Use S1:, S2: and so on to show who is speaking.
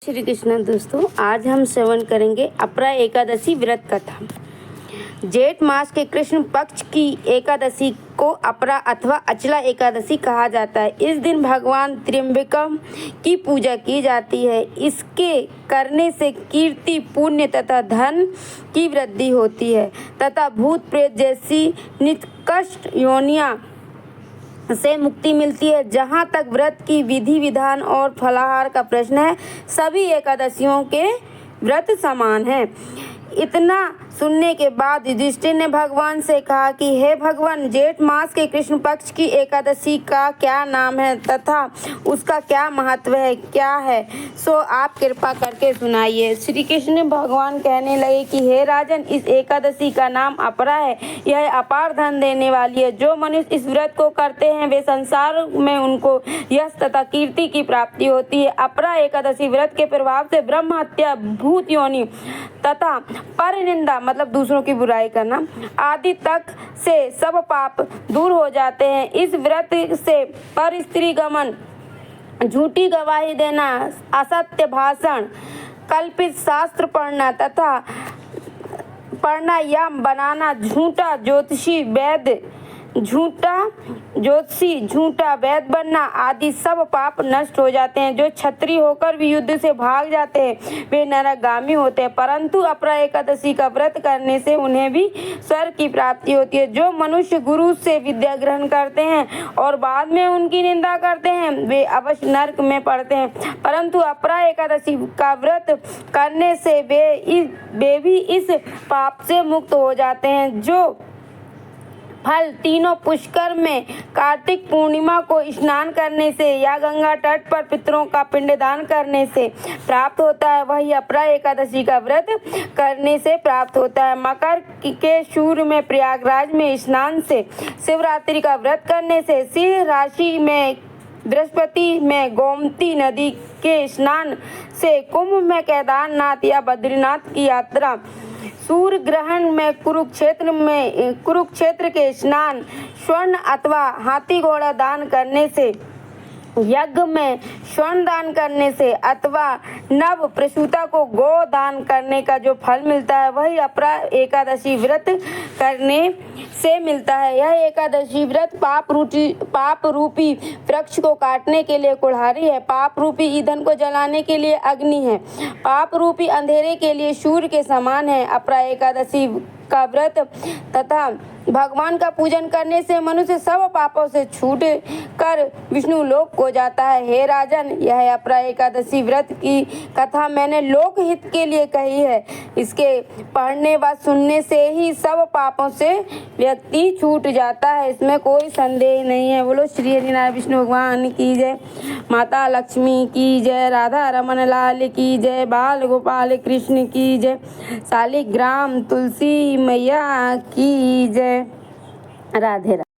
S1: श्री कृष्ण दोस्तों, आज हम श्रवण करेंगे अपरा एकादशी व्रत कथा। जेठ मास के कृष्ण पक्ष की एकादशी को अपरा अथवा अचला एकादशी कहा जाता है। इस दिन भगवान त्र्यंबकम की पूजा की जाती है। इसके करने से कीर्ति, पुण्य तथा धन की वृद्धि होती है तथा भूत प्रेत जैसी निकृष्ट योनियां से मुक्ति मिलती है। जहाँ तक व्रत की विधि विधान और फलाहार का प्रश्न है, सभी एकादशियों के व्रत समान है। इतना सुनने के बाद युधिष्ठिर ने भगवान से कहा कि हे भगवान, जेठ मास के कृष्ण पक्ष की एकादशी का क्या नाम है तथा उसका क्या महत्व है, क्या है, सो आप कृपा करके सुनाइए। श्री कृष्ण भगवान कहने लगे कि हे राजन, इस एकादशी का नाम अपरा है। यह अपार धन देने वाली है। जो मनुष्य इस व्रत को करते हैं वे संसार में उनको यश तथा कीर्ति की प्राप्ति होती है। अपरा एकादशी व्रत के प्रभाव से ब्रह्म हत्या, भूत योनि तथा परनिंदा मतलब दूसरों की बुराई करना आदि तक से सब पाप दूर हो जाते हैं। इस व्रत से पर स्त्री गमन, झूठी गवाही देना, असत्य भाषण, कल्पित शास्त्र पढ़ना या बनाना, झूठा ज्योतिषी, झूठा वैद बनना आदि सब पाप नष्ट हो जाते हैं। जो क्षत्रिय होकर भी युद्ध से भाग जाते हैं वे नरकगामी होते हैं, परंतु अपरा एकादशी का व्रत करने से उन्हें भी स्वर्ग की प्राप्ति होती है। जो मनुष्य गुरु से विद्या ग्रहण करते हैं और बाद में उनकी निंदा करते हैं वे अवश्य नरक में पड़ते हैं, परंतु अपरा एकादशी का व्रत करने से वे भी इस पाप से मुक्त हो जाते हैं। जो फल तीनों पुष्कर में कार्तिक पूर्णिमा को स्नान करने से या गंगा तट पर पितरों का पिंडदान करने से प्राप्त होता है, वही अपरा एकादशी का व्रत करने से प्राप्त होता है। मकर के सूर्य में प्रयागराज में स्नान से, शिवरात्रि का व्रत करने से, सिंह राशि में बृहस्पति में गोमती नदी के स्नान से, कुंभ में केदारनाथ या बद्रीनाथ की यात्रा, सूर्य ग्रहण में कुरुक्षेत्र के स्नान, स्वर्ण अथवा हाथी घोड़ा दान करने से, यज्ञ में स्वर्ण दान करने से अथवा नव प्रसूता को गो दान करने का जो फल मिलता है वही अपरा एकादशी व्रत करने से मिलता है। यह एकादशी व्रत पाप रूपी वृक्ष को काटने के लिए कुल्हाड़ी है, पाप रूपी ईंधन को जलाने के लिए अग्नि है, पाप रूपी अंधेरे के लिए सूर्य के समान है। अपरा एकादशी का व्रत तथा भगवान का पूजन करने से मनुष्य सब पापों से छूट कर विष्णु लोक को जाता है। हे राजन, यह अपरा एकादशी व्रत की कथा मैंने लोक हित के लिए कही है। इसके पढ़ने व सुनने से ही सब पापों से व्यक्ति छूट जाता है, इसमें कोई संदेह नहीं है। बोलो श्री हरिनारायण विष्णु भगवान की जय, माता लक्ष्मी की जय, राधा रमन लाल की जय, बाल गोपाल कृष्ण की जय, शालिग्राम तुलसी मैया की जय। राधे राधे।